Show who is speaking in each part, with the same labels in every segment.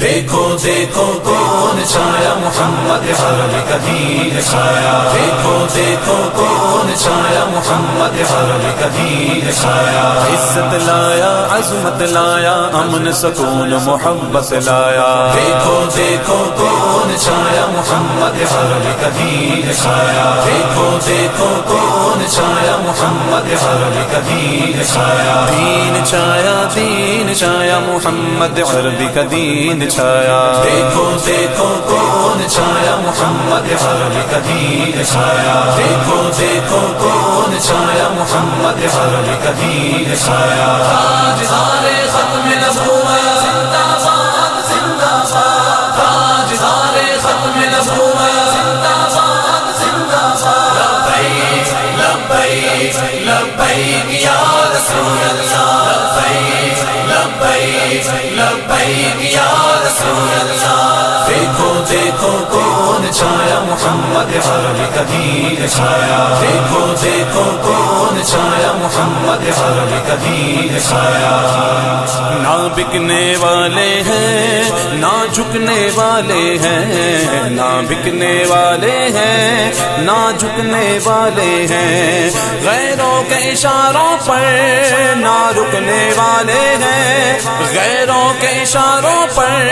Speaker 1: دیکھو دیکھو کون چھایا محمد عرب کا دین چھایا، دیکھو دیکھو کون چھایا محمد عرب کا دین چھایا، عزت لایا عظمت لایا امن سکون محبت لایا، دیکھو دیکھو کون چھایا محمد عرب کا دین چھایا، دیکھو دیکھو کون چھایا محمد عرب کا دین چھایا، دین چھایا دین چھایا محمد عرب کا دین چھایا، دیکھو دیکھو کون چھایا محمد عرب کا دین چھایا، دیکھو دیکھو کون چھایا محمد عرب کا دین چھایا، تاجدار ختم نبوت زندہ باد زندہ باد، تاجدار ختم نبوت زندہ باد زندہ باد، لبیک لبیک لبیک یا رسول اللہ، لبیک لبیک لبیک یا رسول اللہ، دیکھو دیکھو کون چھایا محمد عرب کا دین چھایا، دیکھو دیکھو کون چھایا محمد عرب کا دین چھایا، نہ بکنے والے ہیں نہ جھکنے والے ہیں، نہ بکنے والے ہیں نہ جھکنے والے ہیں، غیروں کے اشاروں پر نہ رکنے والے ہیں، غیروں کے اشاروں پر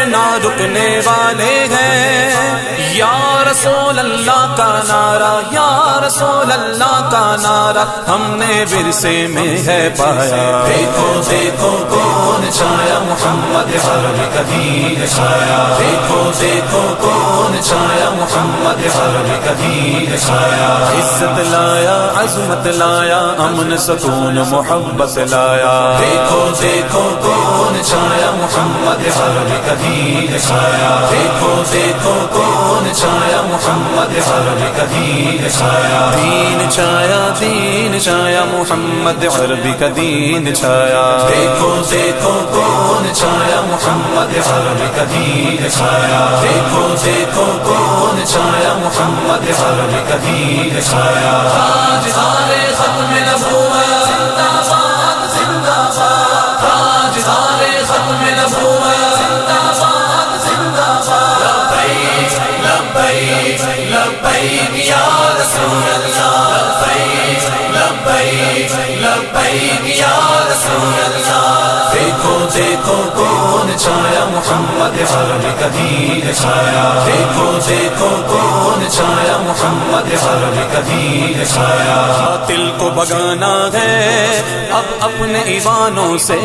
Speaker 1: نہ رکنے والے ہیں، یا رسول اللہ کا نعرہ یا رسول اللہ کا نعرہ ہم نے ورثے میں ہے پایا، دیکھو دیکھو کون چھایا محمد عرب کا دین چھایا، دیکھو دیکھو کون چھایا محمد عرب کا دین چھایا، عزت لایا عظمت لایا امن سکون محبت لایا، دیکھو دیکھو کون چھایا محمد عرب کا دین چھایا، دیکھو دیکھو کون چھایا محمد عرب کا دین چھایا، دین چھایا دین چھایا محمد عرب کا دین چھایا، دیکھو دیکھو کون چھایا محمد عرب کا دین چھایا، دیکھو دیکھو کون چھایا محمد عرب کا دین چھایا، تاجدار ختم نبوت زندہ باد زندہ باد، تاجدار ختم نبوت زندہ باد زندہ باد، لبیک لبیک لبیک یا رسول اللہ، لبیک لبیک لبیک یا رسول اللہ، دیکھو دیکھو کون چھایا محمد عرب کا دین چھایا، دیکھو دیکھو کون چھایا محمد عرب کا دین چھایا، باطل کو بھگانا ہے اب اپنے ایوانوں سے،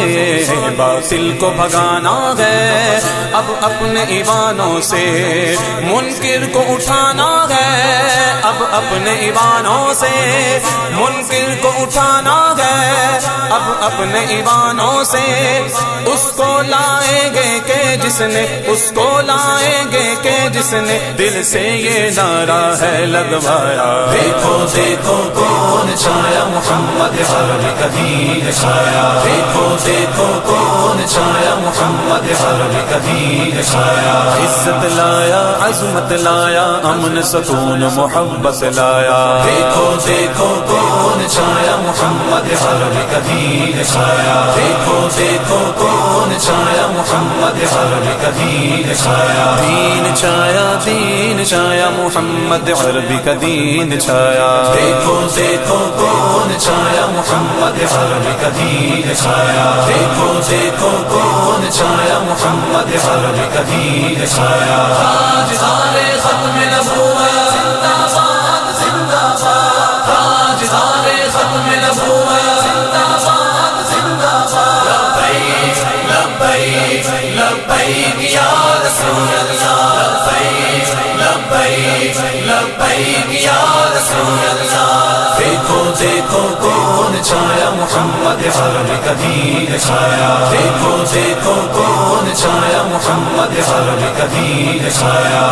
Speaker 1: باطل کو بھگانا ہے اب اپنے ایوانوں سے، منکر کو اٹھانا ہے اب اپنے ایوانوں سے، منکر کو اٹھانا ہے اب اپنے ایوانوں سے، اس کو لائیں گے کہ جس نے، اس کو لائیں گے کہ جس نے دل سے یہ نعرہ ہے لگوایا، دیکھو دیکھو کون چھایا محمد عرب کا دین چھایا، دیکھو دیکھو کون چھایا محمد عرب کا دین چھایا، عزت لایا عظمت لایا امن سکون محبت لایا، دیکھو دیکھو کون چھایا محمد عرب کا دین چھایا، دیکھو دیکھو کون چھایا محمد عرب کا دین چھایا، دین چھایا دین چھایا محمد عرب کا دین چھایا، دیکھو دیکھو کون چھایا محمد عرب کا دین چھایا، دیکھو دیکھو کون چھایا محمد عرب کا دین چھایا، تاجدار ختم نبوت زندہ باد زندہ باد، تاجدار ختم نبوت زندہ باد زندہ باد، لبیک لبیک لبیک یا رسول اللہ، لبیک لبیک لبیک یا رسول اللہ، دیکھو دیکھو کون چھایا محمد عرب کا دین چھایا دیکھو دیکھو کون چھایا محمد عرب کا دین چھایا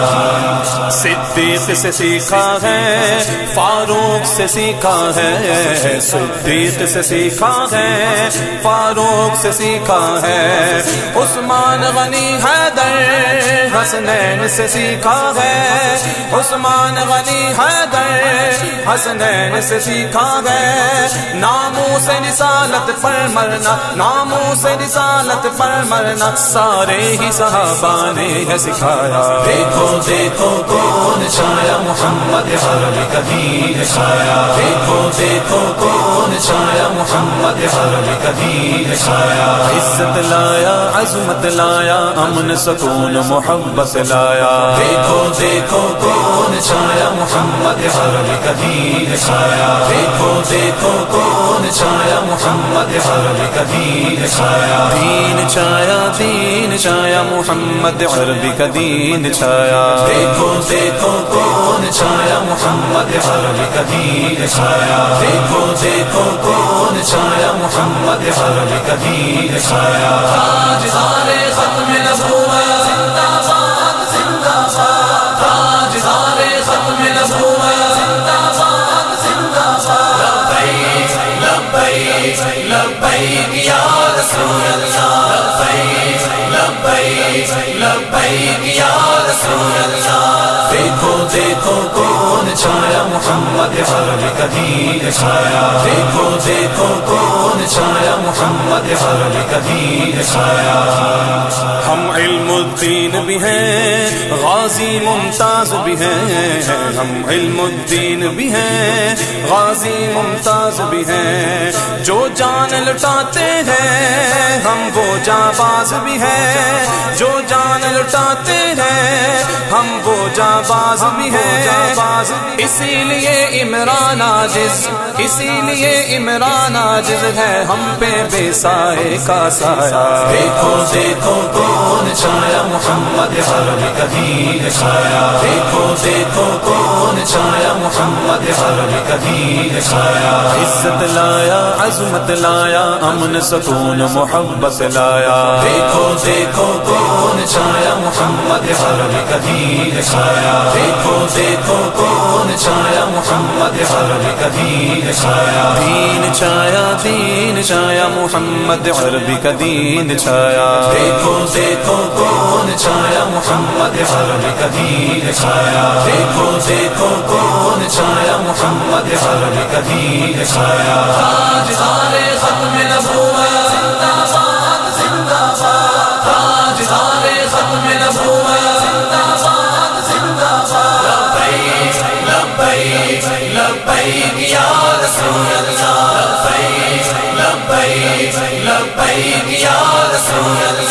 Speaker 2: صدیق سے سیکھا ہے فاروق سے سیکھا ہے صدیق سے سیکھا ہے فاروق سے سیکھا ہے عثمان غنی حیدر حسنین سے سیکھا ہے عثمان غنی حیدر حسنین سے سیکھا ہے ناموس رسالت پر مرنا ناموس رسالت پر مرنا سارے ہی صحابہ نے ہے سکھایا
Speaker 1: دیکھو دیکھو کون چھایا محمد عرب کا دین چھایا دیکھو دیکھو کون چھایا محمد عرب کا دین چھایا
Speaker 2: عزت لایا عظمت لایا امن سکون محبت لایا
Speaker 1: دیکھو دیکھو کون چھایا محمد عرب کا دین چھایا دیکھو دیکھو کون چھایا محمد عرب کا دین چھایا
Speaker 2: دین چھایا دین چھایا محمد عربی کا دین چھایا
Speaker 1: دیکھو دیکھو کون چھایا محمد عرب کا دین چھایا دیکھو دیکھو کون چھایا محمد عرب کا دین چھایا تاجدار ختم نبوت زندہ باد زندہ باد تاجدار ختم نبوت زندہ باد زندہ باد لبیک لبیک لبیک یا رسول اللہ لبیک لبیک لبیک یا رسول اللہ دیکھو دیکھو کون چھایا محمد عرب کا دین چھایا دیکھو دیکھو کون چھایا محمد عرب کا دین چھایا
Speaker 2: ہم علم الدین بھی ہیں غازی ممتاز بھی ہیں ہم علم الدین بھی ہیں غازی ممتاز بھی ہیں جو جان لٹاتے ہیں ہم وہ جانباز بھی ہیں جو جان لٹاتے ہیں ہم وہ جانباز بھی ہیں اسی لیے عمران عاجز اسی لیے عمران عاجز ہے ہم پہ بے سائے کا سایہ
Speaker 1: دیکھو دیکھو کون چھایا محمد عرب کا دین چھایا دیکھو دیکھو کون چھایا محمد عرب کا دین چھایا
Speaker 2: عزت لایا عظمت لایا امن سکون محبت لایا
Speaker 1: دیکھو دیکھو کون چھایا محمد عرب کا دین چھایا دیکھو دیکھو کون چھایا محمد عرب کا دین چھایا
Speaker 2: دین چھایا دین چھایا محمد عربی کا دین چھایا
Speaker 1: دیکھو دیکھو کون چھایا محمد عرب کا دین چھایا دیکھو دیکھو کون چھایا محمد عرب کا دین چھایا تاجدار ختم نبوت زندہ باد زندہ باد تاجدار ختم نبوت زندہ باد زندہ باد لبیک لبیک لبیک یا رسول اللہ لبیک لبیک لبیک یا رسول اللہ